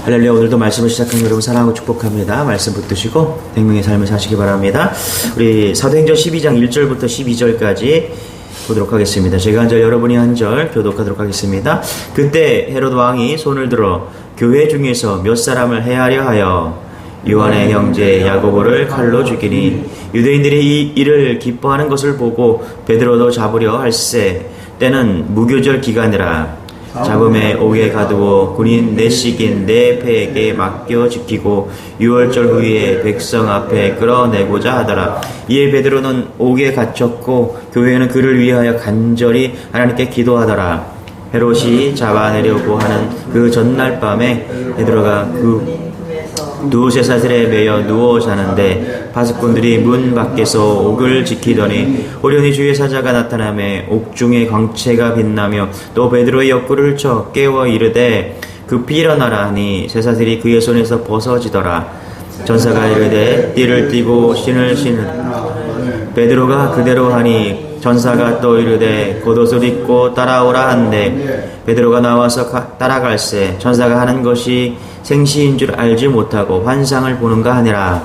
할렐루야. 오늘도 말씀을 시작한 여러분 사랑하고 축복합니다. 말씀 붙드시고 생명의 삶을 사시기 바랍니다. 우리 사도행전 12장 1절부터 12절까지 보도록 하겠습니다. 제가 한 절 여러분이 한 절 교독하도록 하겠습니다. 그때 헤롯 왕이 손을 들어 교회 중에서 몇 사람을 해하려 하여 요한의 형제 야고보를 칼로 죽이니 유대인들이 이 일을 기뻐하는 것을 보고 베드로도 잡으려 할세. 때는 무교절 기간이라. 잡음에 옥에 가두어 군인 넷씩인 네 패에게 맡겨 지키고 6월절 후에 백성 앞에 끌어내고자 하더라. 이에 베드로는 옥에 갇혔고 교회는 그를 위하여 간절히 하나님께 기도하더라. 헤롯이 잡아내려고 하는 그 전날 밤에 베드로가 그 두세 사슬에 매여 누워 자는데 파수꾼들이 문 밖에서 옥을 지키더니 호련히 주의 사자가 나타나며 옥중에 광채가 빛나며 또 베드로의 옆구리를 쳐 깨워 이르되 급히 일어나라 하니 쇠사슬이 그의 손에서 벗어지더라. 전사가 이르되 띠를 띠고 신을 신은 베드로가 그대로 하니 전사가 또 이르되 겉옷을 입고 따라오라 한데 베드로가 나와서 따라갈새 전사가 하는 것이 생시인 줄 알지 못하고 환상을 보는가 하니라.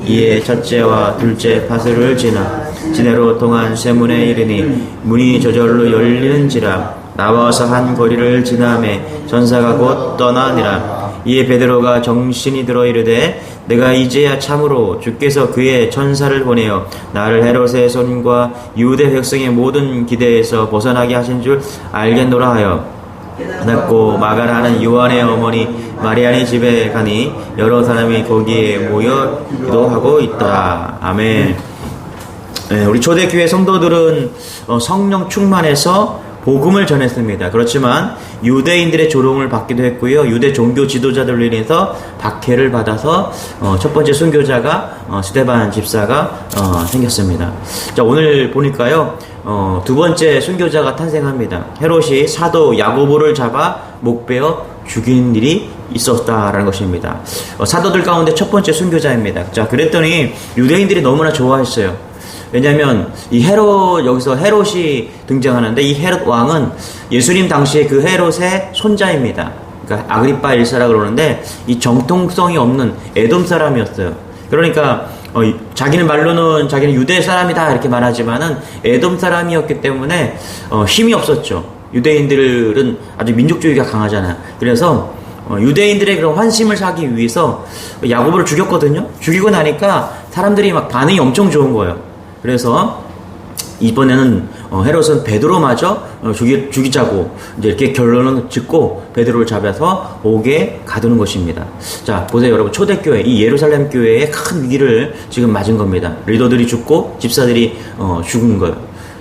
이에 첫째와 둘째 파수를 지내로 통한 쇠문에 이르니 문이 저절로 열리는지라. 나와서 한 거리를 지나매 전사가 곧 떠나니라. 이에 베드로가 정신이 들어 이르되 내가 이제야 참으로 주께서 그의 천사를 보내어 나를 헤롯의 손과 유대 백성의 모든 기대에서 벗어나게 하신 줄 알겠노라 하여 낮고 마가라는 요한의 어머니 마리아네 집에 가니 여러 사람이 거기에 모여 기도하고 있더라. 아멘. 네, 우리 초대교회 성도들은 성령 충만해서 복음을 전했습니다. 그렇지만 유대인들의 조롱을 받기도 했고요. 유대 종교 지도자들로 인해서 박해를 받아서 첫 번째 순교자가 스데반 집사가 생겼습니다. 자, 오늘 보니까요. 두 번째 순교자가 탄생합니다. 헤롯이 사도 야고보를 잡아 목베어 죽인 일이 있었다라는 것입니다. 사도들 가운데 첫 번째 순교자입니다. 자, 그랬더니 유대인들이 너무나 좋아했어요. 왜냐하면 이 여기서 헤롯이 등장하는데 이 헤롯 왕은 예수님 당시에 그 헤롯의 손자입니다. 그러니까 아그리파 1세라 그러는데 이 정통성이 없는 에돔 사람이었어요. 그러니까 자기는 말로는 자기는 유대 사람이다 이렇게 말하지만은 에돔 사람이었기 때문에 힘이 없었죠. 유대인들은 아주 민족주의가 강하잖아요. 그래서 유대인들의 그런 환심을 사기 위해서 야고보를 죽였거든요. 죽이고 나니까 사람들이 막 반응이 엄청 좋은 거예요. 그래서 이번에는 헤롯은 베드로마저 죽이자고 이제 이렇게 결론을 짓고 베드로를 잡아서 옥에 가두는 것입니다. 자, 보세요 여러분. 초대교회, 이 예루살렘 교회에 큰 위기를 지금 맞은 겁니다. 리더들이 죽고 집사들이 죽은 거예요.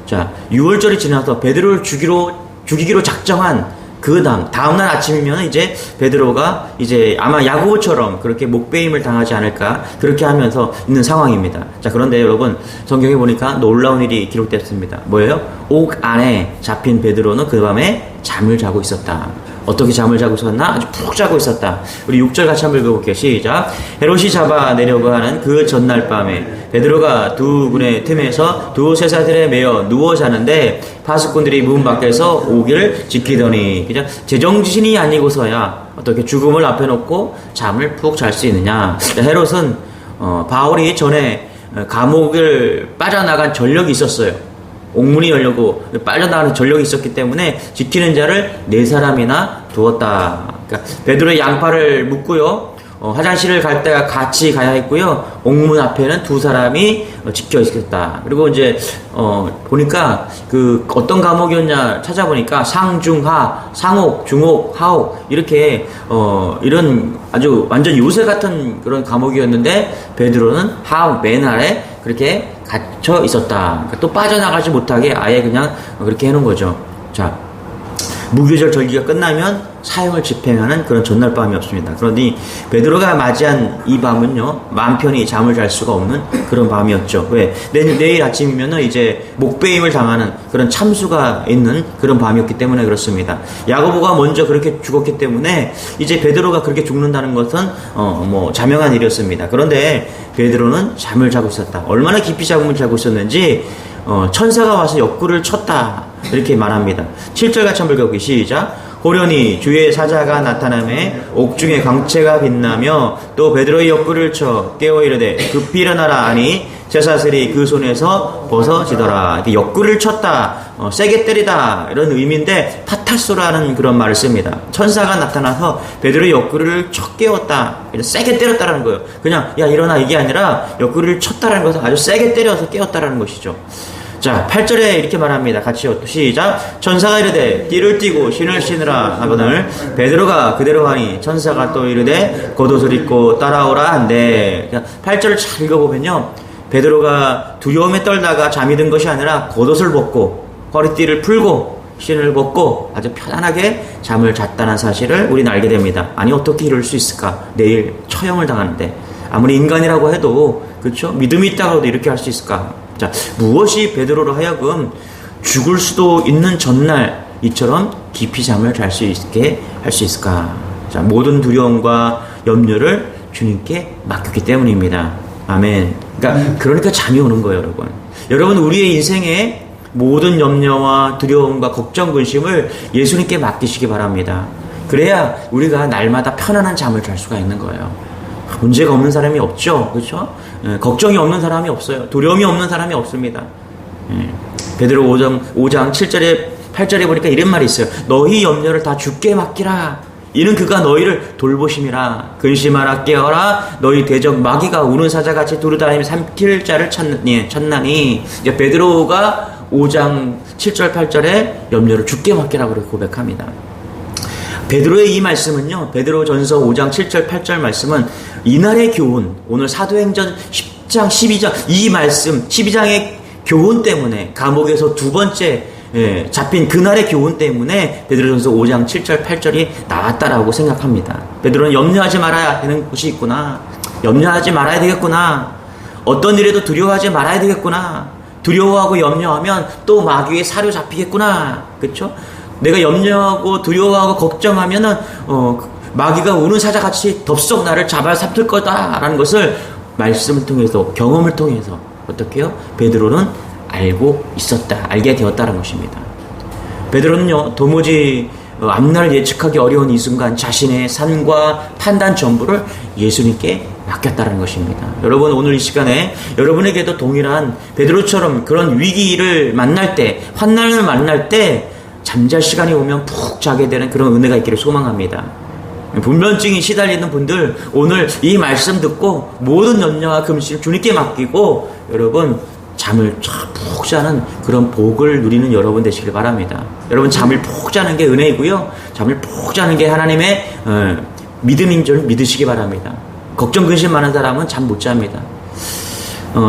자, 6월절이 지나서 베드로를 죽이기로 작정한 그 다음날 아침이면 이제 베드로가 이제 아마 야고보처럼 그렇게 목베임을 당하지 않을까 그렇게 하면서 있는 상황입니다. 자, 그런데 여러분 성경에 보니까 놀라운 일이 기록됐습니다. 뭐예요? 옥 안에 잡힌 베드로는 그 밤에 잠을 자고 있었다. 어떻게 잠을 자고 있었나? 아주 푹 자고 있었다. 우리 6절 같이 한번 읽어볼게요. 시작. 헤롯이 잡아내려고 하는 그 전날 밤에 베드로가 두 군의 틈에서 두 쇠사슬에 매여 누워 자는데 파수꾼들이 문 밖에서 오기를 지키더니 그냥 제정신이 아니고서야 어떻게 죽음을 앞에 놓고 잠을 푹 잘 수 있느냐. 헤롯은 바울이 전에 감옥을 빠져나간 전력이 있었어요. 옥문이 열려고 빨려나가는 전력이 있었기 때문에 지키는 자를 4사람이나 두었다. 그러니까 베드로의 양팔을 묶고요. 화장실을 갈 때가 같이 가야 했고요. 옥문 앞에는 2사람이 지켜 있었다. 그리고 이제 보니까 그 어떤 감옥이었냐 찾아보니까 상중하, 상옥, 중옥, 하옥 이렇게 이런 아주 완전 요새 같은 그런 감옥이었는데 베드로는 하옥 맨 아래 그렇게 갇혀 있었다. 그러니까 또 빠져나가지 못하게 아예 그냥 그렇게 해놓은 거죠. 자, 무교절 절기가 끝나면 사형을 집행하는 그런 전날 밤이었습니다. 그러니 베드로가 맞이한 이 밤은요, 마음 편히 잠을 잘 수가 없는 그런 밤이었죠. 왜? 내일 아침이면은 이제 목베임을 당하는 그런 참수가 있는 그런 밤이었기 때문에 그렇습니다. 야고보가 먼저 그렇게 죽었기 때문에 이제 베드로가 그렇게 죽는다는 것은 자명한 일이었습니다. 그런데 베드로는 잠을 자고 있었다. 얼마나 깊이 잠을 자고 있었는지 천사가 와서 옆구리를 쳤다 이렇게 말합니다. 7절 같이 한번 읽어보기 시작. 호련히 주의 사자가 나타나매 옥중에 광채가 빛나며 또 베드로의 옆구리를 쳐 깨워 이르되 급히 일어나라 하니 쇠사슬이 그 손에서 벗어지더라. 옆구리를 쳤다, 세게 때리다 이런 의미인데 파타소라는 그런 말을 씁니다. 천사가 나타나서 베드로의 옆구리를 쳐 깨웠다, 세게 때렸다라는 거예요. 그냥 야 일어나 이게 아니라 옆구리를 쳤다라는 것은 아주 세게 때려서 깨웠다라는 것이죠. 자, 8절에 이렇게 말합니다. 같이요. 시작. 천사가 이르되 띠를 띠고 신을 신으라 하거늘 베드로가 그대로 하니 천사가 또 이르되 겉옷을 입고 따라오라 한대. 8절을 잘 읽어보면요, 베드로가 두려움에 떨다가 잠이 든 것이 아니라 겉옷을 벗고 허리띠를 풀고 신을 벗고 아주 편안하게 잠을 잤다는 사실을 우리는 알게 됩니다. 아니 어떻게 이럴 수 있을까? 내일 처형을 당하는데 아무리 인간이라고 해도 그렇죠? 믿음이 있다고 해도 이렇게 할 수 있을까? 자, 무엇이 베드로로 하여금 죽을 수도 있는 전날 이처럼 깊이 잠을 잘 수 있게 할 수 있을까? 자, 모든 두려움과 염려를 주님께 맡겼기 때문입니다. 아멘. 그러니까 잠이 오는 거예요, 여러분. 여러분, 우리의 인생에 모든 염려와 두려움과 걱정, 근심을 예수님께 맡기시기 바랍니다. 그래야 우리가 날마다 편안한 잠을 잘 수가 있는 거예요. 문제가 없는 사람이 없죠, 그렇죠? 걱정이 없는 사람이 없어요. 두려움이 없는 사람이 없습니다. 베드로 5장 7절에 8절에 보니까 이런 말이 있어요. 너희 염려를 다 주께 맡기라. 이는 그가 너희를 돌보심이라. 근심하라 깨어라. 너희 대적 마귀가 우는 사자같이 두루다니며 삼킬 자를 찾나니. 이제 베드로가 5장 7절 8절에 염려를 주께 맡기라고 고백합니다. 베드로의 이 말씀은요, 베드로 전서 5장 7절 8절 말씀은 이날의 교훈, 오늘 사도행전 10장 12장 이 말씀 12장의 교훈 때문에 감옥에서 두 번째 잡힌 그날의 교훈 때문에 베드로전서 5장 7절 8절이 나왔다라고 생각합니다. 베드로는 염려하지 말아야 되는 것이 있구나. 염려하지 말아야 되겠구나. 어떤 일에도 두려워하지 말아야 되겠구나. 두려워하고 염려하면 또 마귀에 사로잡히겠구나. 그렇죠? 내가 염려하고 두려워하고 걱정하면은 마귀가 우는 사자같이 덥석 나를 잡아삼킬 거다라는 것을 말씀을 통해서, 경험을 통해서 어떻게요? 베드로는 알게 되었다는 것입니다. 베드로는요, 도무지 앞날을 예측하기 어려운 이 순간 자신의 삶과 판단 전부를 예수님께 맡겼다는 것입니다. 여러분, 오늘 이 시간에 여러분에게도 동일한 베드로처럼 그런 위기를 만날 때, 환난을 만날 때 잠잘 시간이 오면 푹 자게 되는 그런 은혜가 있기를 소망합니다. 불면증이 시달리는 분들, 오늘 이 말씀 듣고 모든 염려와 근심을 주님께 맡기고 여러분 잠을 푹 자는 그런 복을 누리는 여러분 되시길 바랍니다. 여러분, 잠을 푹 자는 게 은혜이고요, 잠을 푹 자는 게 하나님의 믿음인 줄 믿으시기 바랍니다. 걱정 근심 많은 사람은 잠 못 잡니다.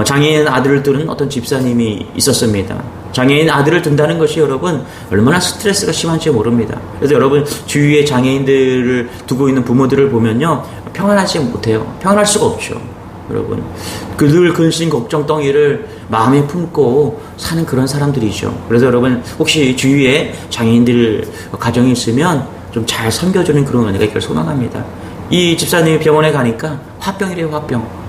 장애인 아들을 두는 어떤 집사님이 있었습니다. 장애인 아들을 둔다는 것이 여러분 얼마나 스트레스가 심한지 모릅니다. 그래서 여러분 주위에 장애인들을 두고 있는 부모들을 보면요, 평안하지 못해요. 평안할 수가 없죠. 여러분, 늘 근심 걱정 덩이를 마음에 품고 사는 그런 사람들이죠. 그래서 여러분, 혹시 주위에 장애인들 가정이 있으면 좀 잘 섬겨주는 그런 은혜가 있기를 소망합니다. 이 집사님이 병원에 가니까 화병이래요. 화병.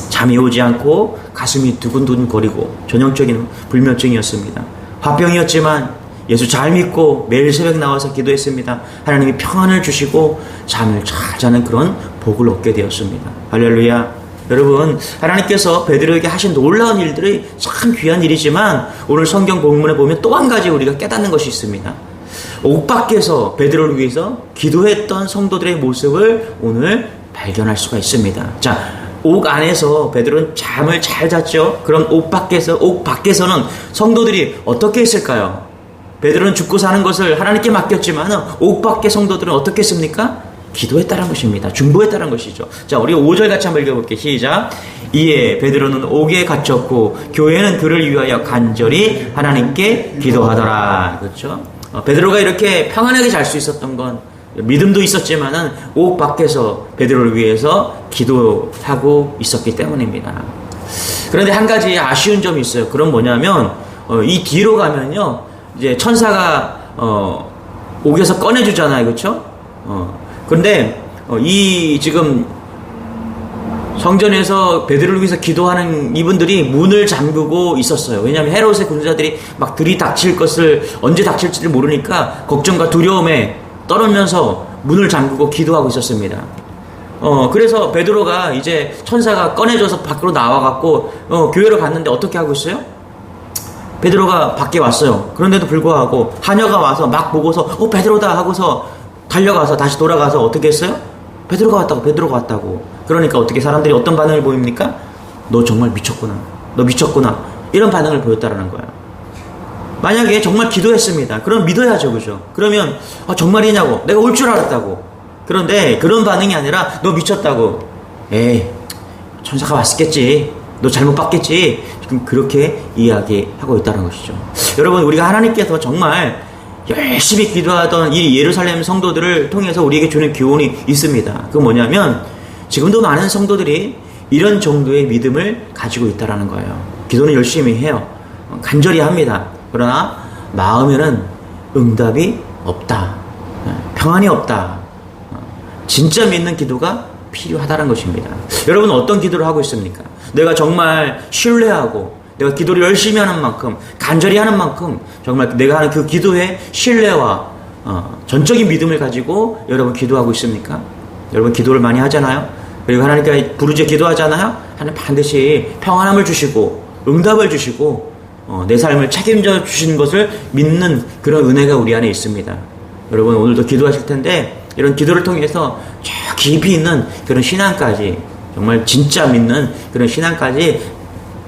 잠이 오지 않고 가슴이 두근두근 거리고 전형적인 불면증이었습니다. 화병이었지만 예수 잘 믿고 매일 새벽 나와서 기도했습니다. 하나님이 평안을 주시고 잠을 잘 자는 그런 복을 얻게 되었습니다. 할렐루야. 여러분, 하나님께서 베드로에게 하신 놀라운 일들이 참 귀한 일이지만 오늘 성경 본문에 보면 또 한 가지 우리가 깨닫는 것이 있습니다. 옥 밖에서 베드로를 위해서 기도했던 성도들의 모습을 오늘 발견할 수가 있습니다. 자, 옥 안에서 베드로는 잠을 잘 잤죠. 그럼 옥 밖에서는 성도들이 어떻게 했을까요? 베드로는 죽고 사는 것을 하나님께 맡겼지만 옥 밖의 성도들은 어떻게 했습니까? 기도했다는 것입니다. 중보했다는 것이죠. 자, 우리 5절 같이 한번 읽어볼게요. 시작. 이에 베드로는 옥에 갇혔고 교회는 그를 위하여 간절히 하나님께 기도하더라. 그렇죠? 베드로가 이렇게 평안하게 잘 수 있었던 건 믿음도 있었지만은 옥 밖에서 베드로를 위해서 기도하고 있었기 때문입니다. 그런데 한 가지 아쉬운 점이 있어요. 그건 뭐냐면 이 뒤로 가면요, 이제 천사가 옥에서 꺼내주잖아요, 그렇죠? 그런데 이 지금 성전에서 베드로를 위해서 기도하는 이분들이 문을 잠그고 있었어요. 왜냐하면 헤롯의 군사들이 막 들이닥칠 것을 언제 닥칠지를 모르니까 걱정과 두려움에 떨면서 문을 잠그고 기도하고 있었습니다. 그래서 베드로가 이제 천사가 꺼내줘서 밖으로 나와갖고 교회로 갔는데 어떻게 하고 있어요? 베드로가 밖에 왔어요. 그런데도 불구하고 하녀가 와서 막 보고서 베드로다 하고서 달려가서 다시 돌아가서 어떻게 했어요? 베드로가 왔다고. 그러니까 어떻게 사람들이 어떤 반응을 보입니까? 너 정말 미쳤구나. 너 미쳤구나. 이런 반응을 보였다라는 거예요. 만약에 정말 기도했습니다. 그럼 믿어야죠. 그죠? 그러면 정말이냐고. 내가 올 줄 알았다고. 그런데 그런 반응이 아니라 너 미쳤다고. 에이, 천사가 왔겠지. 너 잘못 봤겠지. 지금 그렇게 이야기하고 있다는 것이죠. 여러분, 우리가 하나님께서 정말 열심히 기도하던 이 예루살렘 성도들을 통해서 우리에게 주는 교훈이 있습니다. 그건 뭐냐면 지금도 많은 성도들이 이런 정도의 믿음을 가지고 있다는 거예요. 기도는 열심히 해요. 간절히 합니다. 그러나 마음에는 응답이 없다. 평안이 없다. 진짜 믿는 기도가 필요하다는 것입니다. 여러분, 어떤 기도를 하고 있습니까? 내가 정말 신뢰하고 내가 기도를 열심히 하는 만큼, 간절히 하는 만큼 정말 내가 하는 그 기도의 신뢰와 전적인 믿음을 가지고 여러분 기도하고 있습니까? 여러분 기도를 많이 하잖아요. 그리고 하나님께 부르짖어 기도하잖아요. 하나님 반드시 평안함을 주시고 응답을 주시고 내 삶을 책임져 주신 것을 믿는 그런 은혜가 우리 안에 있습니다. 여러분, 오늘도 기도하실 텐데 이런 기도를 통해서 저 깊이 있는 그런 신앙까지, 정말 진짜 믿는 그런 신앙까지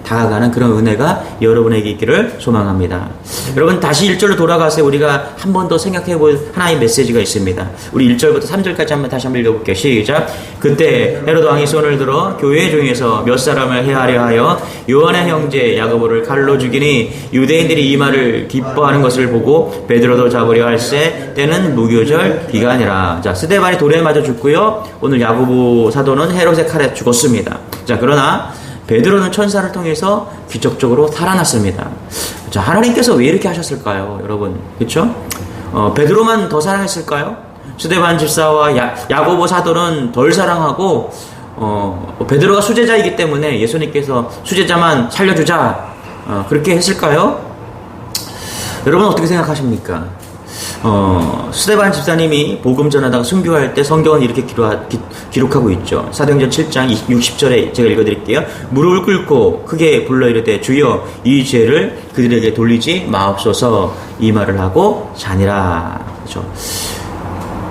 다가가는 그런 은혜가 여러분에게 있기를 소망합니다. 여러분, 다시 1절로 돌아가서 우리가 한 번 더 생각해 볼 하나의 메시지가 있습니다. 우리 1절부터 3절까지 다시 한번 읽어볼게요. 시작. 그때 헤로드 왕이 손을 들어 교회 중에서 몇 사람을 해하려 하여 요한의 형제 야고보를 칼로 죽이니 유대인들이 이 말을 기뻐하는 것을 보고 베드로도 잡으려 할세 때는 무교절 기간이라. 자, 스데반이 돌에 맞아 죽고요. 오늘 야고보 사도는 헤롯의 칼에 죽었습니다. 자, 그러나 베드로는 천사를 통해서 기적적으로 살아났습니다. 자, 하나님께서 왜 이렇게 하셨을까요, 여러분? 그렇죠? 베드로만 더 사랑했을까요? 스데반 집사와 야고보 사도는 덜 사랑하고 베드로가 수제자이기 때문에 예수님께서 수제자만 살려주자 그렇게 했을까요? 여러분 어떻게 생각하십니까? 스데반 집사님이 복음 전하다가 순교할 때 성경은 이렇게 기록하고 있죠. 사도행전 7장 60절에 제가 읽어드릴게요. 무릎을 꿇고 크게 불러 이르되 주여 이 죄를 그들에게 돌리지 마옵소서, 이 말을 하고 자니라. 그렇죠?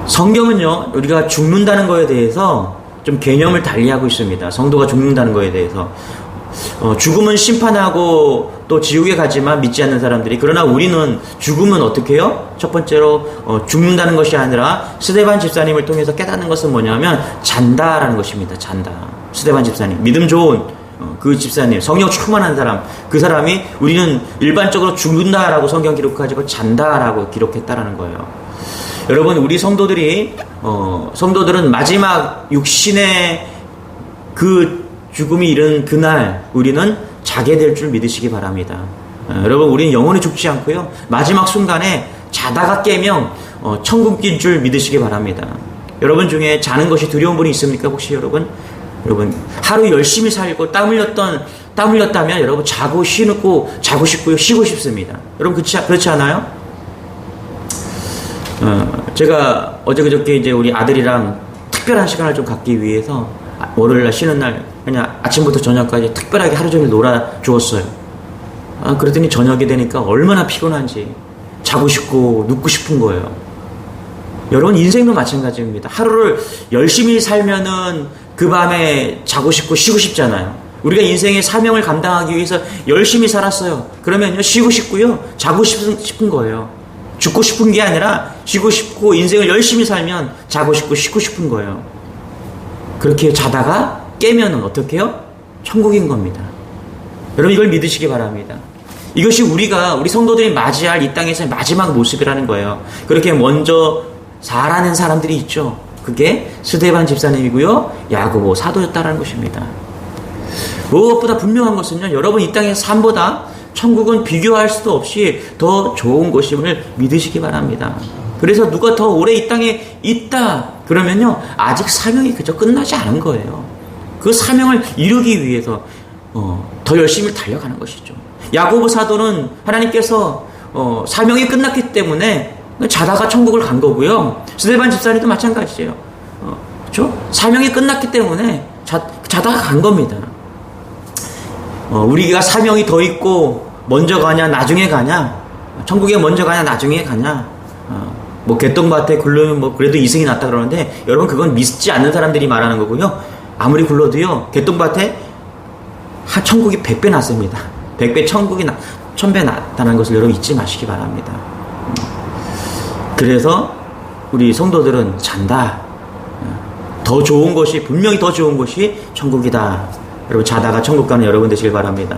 성경은요, 우리가 죽는다는 거에 대해서 좀 개념을 달리하고 있습니다. 성도가 죽는다는 거에 대해서. 죽음은 심판하고 또 지옥에 가지만 믿지 않는 사람들이, 그러나 우리는 죽음은 어떻게 해요? 첫 번째로 죽는다는 것이 아니라 스데반 집사님을 통해서 깨닫는 것은 뭐냐면 잔다라는 것입니다. 잔다. 스데반 집사님, 믿음 좋은 그 집사님, 성령 충만한 사람, 그 사람이 우리는 일반적으로 죽는다라고 성경 기록하지고 잔다라고 기록했다라는 거예요. 여러분, 우리 성도들은 마지막 육신의 그 죽음이 이른 그날 우리는 자게 될 줄 믿으시기 바랍니다. 여러분, 우리는 영원히 죽지 않고요, 마지막 순간에 자다가 깨면 천국인 줄 믿으시기 바랍니다. 여러분 중에 자는 것이 두려운 분이 있습니까? 혹시 여러분 하루 열심히 살고 땀 흘렸다면 여러분 자고 싶고요, 쉬고 싶습니다. 여러분 그렇지 않아요? 제가 어제 그저께 이제 우리 아들이랑 특별한 시간을 좀 갖기 위해서 월요일날 쉬는 날 그냥 아침부터 저녁까지 특별하게 하루 종일 놀아주었어요. 그랬더니 저녁이 되니까 얼마나 피곤한지 자고 싶고 눕고 싶은 거예요. 여러분, 인생도 마찬가지입니다. 하루를 열심히 살면은 그 밤에 자고 싶고 쉬고 싶잖아요. 우리가 인생의 사명을 감당하기 위해서 열심히 살았어요. 그러면요, 쉬고 싶고요, 자고 싶은 거예요. 죽고 싶은 게 아니라 쉬고 싶고, 인생을 열심히 살면 자고 싶고 쉬고 싶은 거예요. 그렇게 자다가 깨면은 어떻게 해요? 천국인 겁니다. 여러분, 이걸 믿으시기 바랍니다. 이것이 우리 성도들이 맞이할 이 땅에서의 마지막 모습이라는 거예요. 그렇게 먼저 살아낸 사람들이 있죠. 그게 스데반 집사님이고요, 야고보 사도였다라는 것입니다. 무엇보다 분명한 것은요, 여러분 이 땅의 삶보다 천국은 비교할 수도 없이 더 좋은 것임을 믿으시기 바랍니다. 그래서 누가 더 오래 이 땅에 있다 그러면요, 아직 사명이 그저 끝나지 않은 거예요. 그 사명을 이루기 위해서 더 열심히 달려가는 것이죠. 야고보 사도는 하나님께서 사명이 끝났기 때문에 자다가 천국을 간 거고요. 스데반 집사님도 마찬가지예요. 그렇죠? 사명이 끝났기 때문에 자다가 간 겁니다. 우리가 사명이 더 있고 먼저 가냐 나중에 가냐, 천국에 먼저 가냐 나중에 가냐, 뭐 개똥밭에 굴르면 뭐 그래도 이승이 낫다 그러는데, 여러분 그건 믿지 않는 사람들이 말하는 거고요. 아무리 굴러도요, 개똥밭에 천국이 100배 낫습니다. 100배 천국이 1000배 낫다는 것을 여러분 잊지 마시기 바랍니다. 그래서 우리 성도들은 잔다. 더 좋은 것이, 분명히 더 좋은 것이 천국이다. 여러분 자다가 천국 가는 여러분 되시길 바랍니다.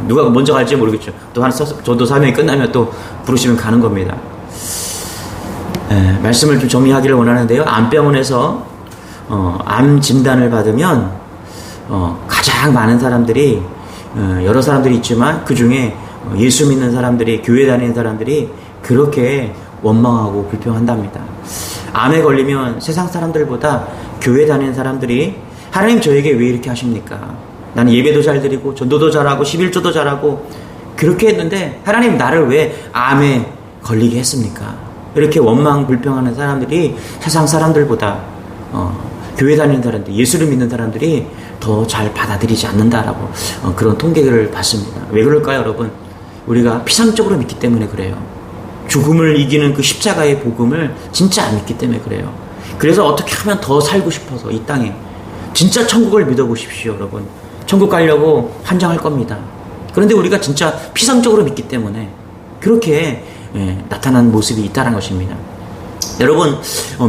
누가 먼저 갈지 모르겠죠. 저도 사명이 끝나면 또 부르시면 가는 겁니다. 말씀을 좀 정리하기를 원하는데요. 암병원에서 암 진단을 받으면 가장 많은 사람들이, 여러 사람들이 있지만 그 중에 예수 믿는 사람들이, 교회 다니는 사람들이 그렇게 원망하고 불평한답니다. 암에 걸리면 세상 사람들보다 교회 다니는 사람들이 하나님 저에게 왜 이렇게 하십니까? 나는 예배도 잘 드리고 전도도 잘하고 11조도 잘하고 그렇게 했는데 하나님 나를 왜 암에 걸리게 했습니까? 이렇게 원망 불평하는 사람들이 세상 사람들보다 교회 다니는 사람들, 예수를 믿는 사람들이 더 잘 받아들이지 않는다라고 그런 통계를 봤습니다. 왜 그럴까요, 여러분? 우리가 피상적으로 믿기 때문에 그래요. 죽음을 이기는 그 십자가의 복음을 진짜 안 믿기 때문에 그래요. 그래서 어떻게 하면 더 살고 싶어서 이 땅에 진짜 천국을 믿어보십시오, 여러분. 천국 가려고 환장할 겁니다. 그런데 우리가 진짜 피상적으로 믿기 때문에 그렇게 나타난 모습이 있다는 것입니다. 여러분,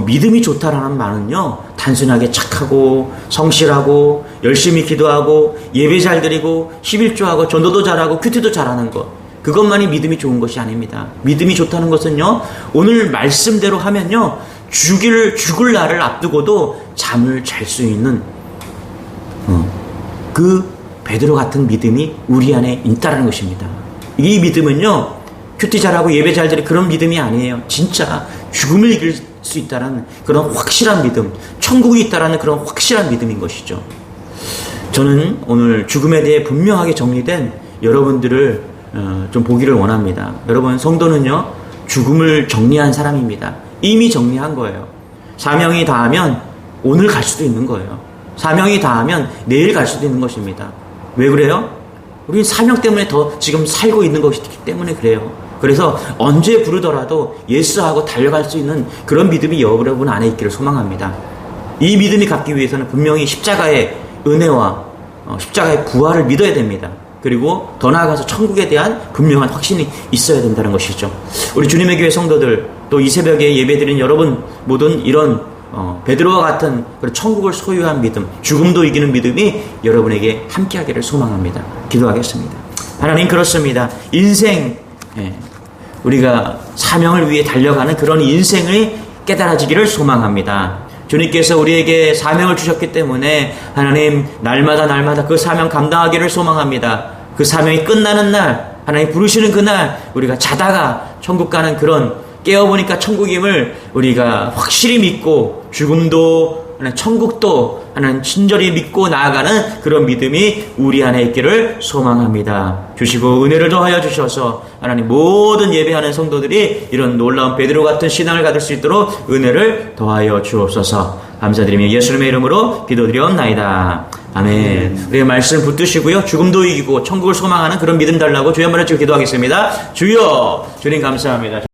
믿음이 좋다라는 말은요, 단순하게 착하고 성실하고 열심히 기도하고 예배 잘 드리고 11조하고 전도도 잘하고 큐티도 잘하는 것, 그것만이 믿음이 좋은 것이 아닙니다. 믿음이 좋다는 것은요, 오늘 말씀대로 하면요, 죽을 날을 앞두고도 잠을 잘 수 있는 그 베드로 같은 믿음이 우리 안에 있다는 것입니다. 이 믿음은요, 큐티 잘하고 예배 잘 드리고 그런 믿음이 아니에요. 진짜 죽음을 이길 수 있다는 그런 확실한 믿음, 천국이 있다는 그런 확실한 믿음인 것이죠. 저는 오늘 죽음에 대해 분명하게 정리된 여러분들을 좀 보기를 원합니다. 여러분, 성도는요, 죽음을 정리한 사람입니다. 이미 정리한 거예요. 사명이 다하면 오늘 갈 수도 있는 거예요. 사명이 다하면 내일 갈 수도 있는 것입니다. 왜 그래요? 우리는 사명 때문에 더 지금 살고 있는 것이기 때문에 그래요. 그래서 언제 부르더라도 예수하고 달려갈 수 있는 그런 믿음이 여러분 안에 있기를 소망합니다. 이 믿음이 갖기 위해서는 분명히 십자가의 은혜와 십자가의 부활을 믿어야 됩니다. 그리고 더 나아가서 천국에 대한 분명한 확신이 있어야 된다는 것이죠. 우리 주님의 교회 성도들, 또 이 새벽에 예배드린 여러분 모든 이런 베드로와 같은 그런 천국을 소유한 믿음, 죽음도 이기는 믿음이 여러분에게 함께하기를 소망합니다. 기도하겠습니다. 하나님, 그렇습니다. 인생, 우리가 사명을 위해 달려가는 그런 인생을 깨달아지기를 소망합니다. 주님께서 우리에게 사명을 주셨기 때문에 하나님, 날마다 그 사명 감당하기를 소망합니다. 그 사명이 끝나는 날, 하나님 부르시는 그날 우리가 자다가 천국 가는 그런, 깨어보니까 천국임을 우리가 확실히 믿고 죽음도 천국도 하나님 친절히 믿고 나아가는 그런 믿음이 우리 안에 있기를 소망합니다. 주시고 은혜를 더하여 주셔서 하나님 모든 예배하는 성도들이 이런 놀라운 베드로 같은 신앙을 가질 수 있도록 은혜를 더하여 주옵소서. 감사드리며 예수님의 이름으로 기도드리옵나이다. 아멘. 우리의 말씀 붙드시고요, 죽음도 이기고 천국을 소망하는 그런 믿음 달라고 주여 한번 해주시고 기도하겠습니다. 주여, 주님 감사합니다.